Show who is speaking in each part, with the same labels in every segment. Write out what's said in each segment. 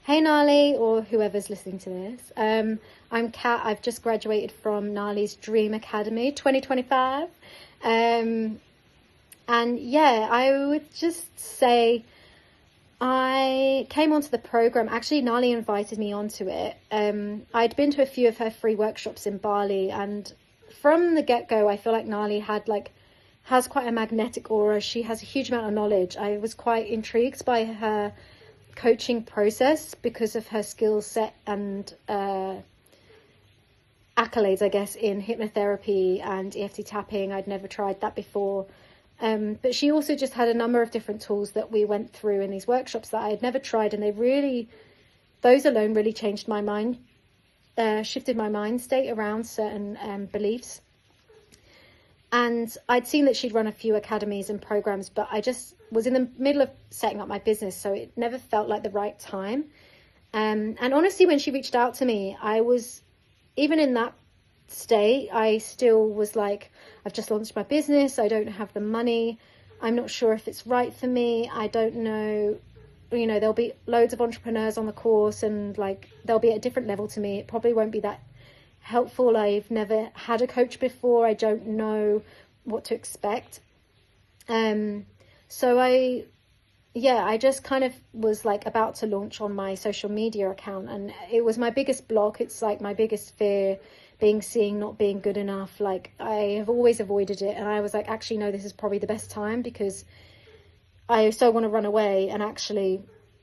Speaker 1: Hey Nali, or whoever's listening to this. I'm Kat. I've just graduated from Nali's Dream Academy 2025. And yeah, I would just say I came onto the program. Actually, Nali invited me onto it. I'd been to a few of her free workshops in Bali, and from the get-go, I feel like Nali has quite a magnetic aura. She has a huge amount of knowledge. I was quite intrigued by her coaching process because of her skill set and accolades, I guess, in hypnotherapy and EFT tapping. I'd never tried that before. But she also just had a number of different tools that we went through in these workshops that I had never tried. And those alone really changed my mind, shifted my mind state around certain beliefs. And I'd seen that she'd run a few academies and programs, but I just was in the middle of setting up my business, so it never felt like the right time. And honestly, when she reached out to me, I was, even in that state, I still was like, I've just launched my business. I don't have the money. I'm not sure if it's right for me. I don't know, there'll be loads of entrepreneurs on the course and like, they'll be at a different level to me. It probably won't be that helpful. I've never had a coach before. I don't know what to expect. So I just kind of was like about to launch on my social media account, and it was my biggest block. It's like my biggest fear, being seen, not being good enough. Like I have always avoided it. And I was like, actually, no, this is probably the best time because I so want to run away. And actually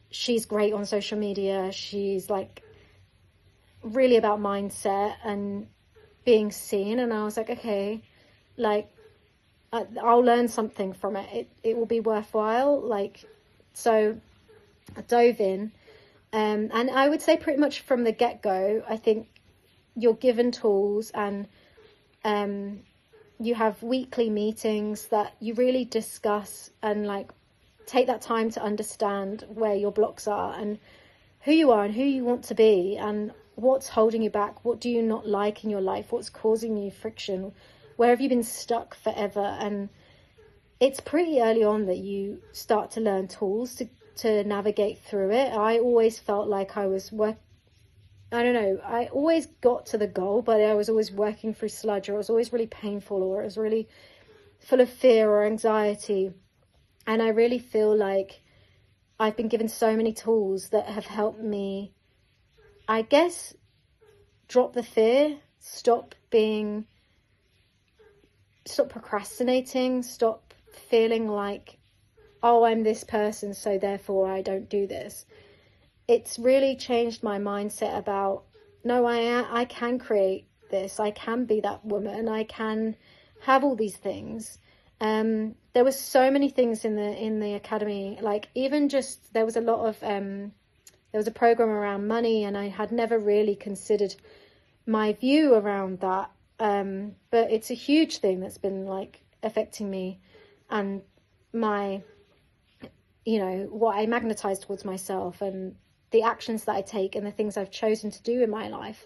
Speaker 1: she's great on social media. She's like really about mindset and being seen. And I was like, okay, like I'll learn something from it. It will be worthwhile. So I dove in. And I would say pretty much from the get-go, I think you're given tools and you have weekly meetings that you really discuss and like take that time to understand where your blocks are and who you are and who you want to be and what's holding you back. What do you not like in your life? What's causing you friction? Where have you been stuck forever? And it's pretty early on that you start to learn tools to navigate through it. I always felt like I always got to the goal, but I was always working through sludge, or it was always really painful, or it was really full of fear or anxiety. And I really feel like I've been given so many tools that have helped me, I guess, drop the fear, stop procrastinating, stop feeling like, oh, I'm this person, so therefore I don't do this. It's really changed my mindset about, no, I can create this. I can be that woman. I can have all these things. There was so many things in the academy, like even just, there was a lot of, there was a program around money, and I had never really considered my view around that. But it's a huge thing that's been like affecting me and my, what I magnetize towards myself and the actions that I take and the things I've chosen to do in my life.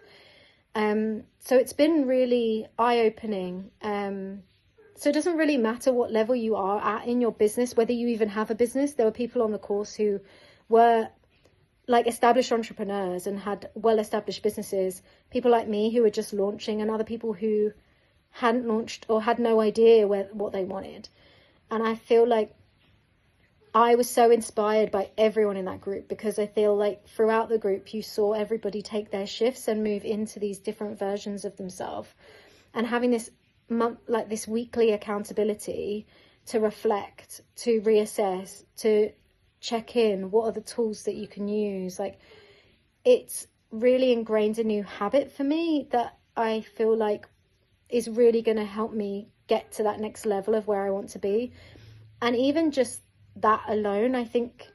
Speaker 1: So it's been really eye-opening. So it doesn't really matter what level you are at in your business, whether you even have a business. There were people on the course who were like established entrepreneurs and had well-established businesses, people like me who were just launching, and other people who hadn't launched or had no idea what they wanted. And I feel like I was so inspired by everyone in that group, because I feel like throughout the group you saw everybody take their shifts and move into these different versions of themselves, and having this this weekly accountability to reflect, to reassess, to check in, what are the tools that you can use. Like, it's really ingrained a new habit for me that I feel like is really going to help me get to that next level of where I want to be. And even just that alone, I think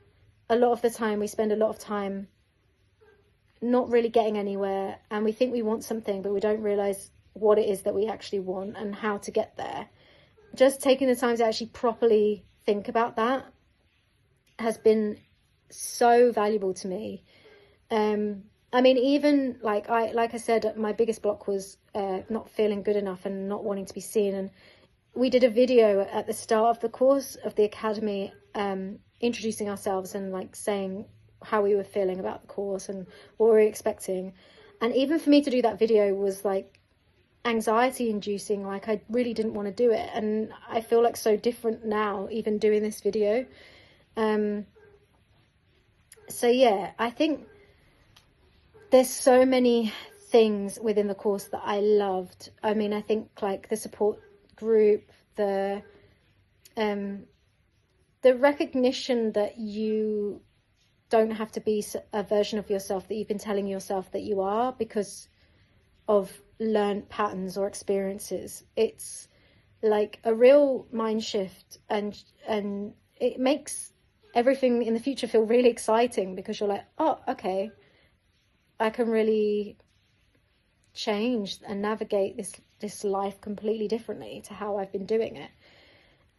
Speaker 1: a lot of the time we spend a lot of time not really getting anywhere, and we think we want something, but we don't realize what it is that we actually want and how to get there. Just taking the time to actually properly think about that has been so valuable to me. I mean, even like I said, my biggest block was not feeling good enough and not wanting to be seen. And we did a video at the start of the course of the academy, introducing ourselves and like saying how we were feeling about the course and what we were expecting. And even for me to do that video was like anxiety inducing. Like, I really didn't want to do it, and I feel like so different now even doing this video. So yeah, I think there's so many things within the course that I loved. I mean, I think like the support group, the recognition that you don't have to be a version of yourself that you've been telling yourself that you are because of learned patterns or experiences. It's like a real mind shift, and it makes everything in the future feel really exciting, because you're like, oh, okay, I can really change and navigate this life completely differently to how I've been doing it.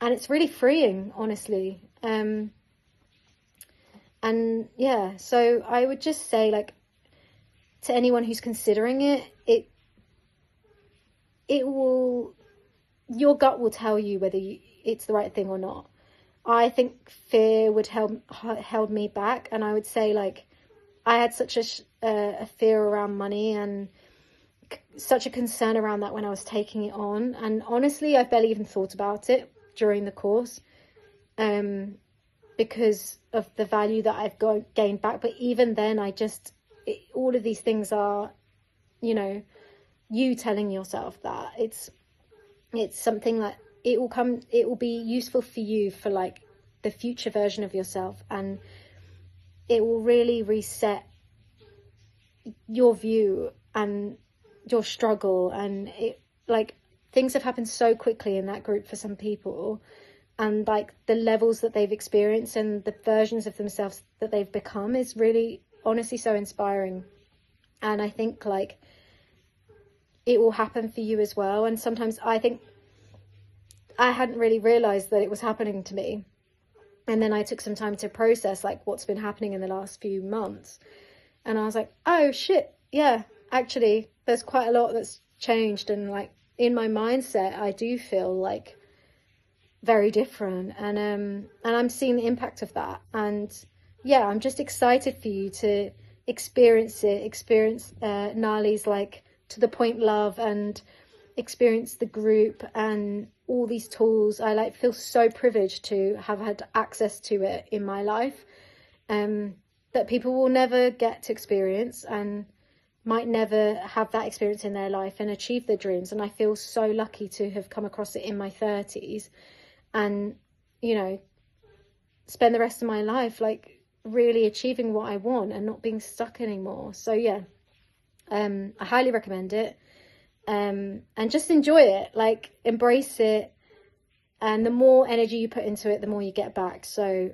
Speaker 1: And it's really freeing, honestly. And yeah, so I would just say, like, to anyone who's considering it, it will, your gut will tell you whether it's the right thing or not. I think fear would held me back, and I would say, like, I had such a fear around money and such a concern around that when I was taking it on. And honestly, I barely even thought about it during the course, because of the value that I've gained back. But even then, all of these things are, you know, you telling yourself that it's something that it will be useful for you for like the future version of yourself, and it will really reset your view and your struggle. And it, like, things have happened so quickly in that group for some people, and like the levels that they've experienced and the versions of themselves that they've become is really, honestly, so inspiring. And I think like it will happen for you as well. And sometimes I think I hadn't really realized that it was happening to me, and then I took some time to process like what's been happening in the last few months, and I was like, oh shit, yeah, actually there's quite a lot that's changed. And like in my mindset, I do feel like very different, and I'm seeing the impact of that. And yeah, I'm just excited for you to experience Nali's like to the point love, and experience the group and all these tools. I like feel so privileged to have had access to it in my life, that people will never get to experience and might never have that experience in their life and achieve their dreams. And I feel so lucky to have come across it in my 30s, and, you know, spend the rest of my life like really achieving what I want and not being stuck anymore. So yeah, I highly recommend it, and just enjoy it, like embrace it, and the more energy you put into it, the more you get back. So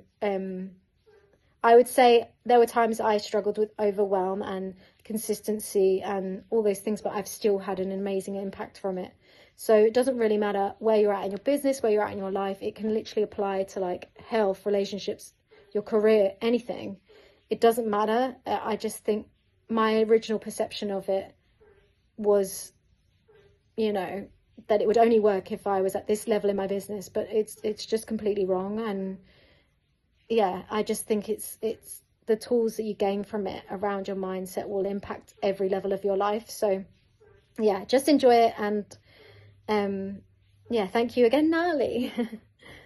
Speaker 1: I would say there were times I struggled with overwhelm and consistency and all those things, but I've still had an amazing impact from it. So it doesn't really matter where you're at in your business, where you're at in your life. It can literally apply to like health, relationships, your career, anything. It doesn't matter. I just think my original perception of it was, you know, that it would only work if I was at this level in my business, but it's just completely wrong. And yeah, I just think it's the tools that you gain from it around your mindset will impact every level of your life. So yeah, just enjoy it. And yeah, thank you again, Nali.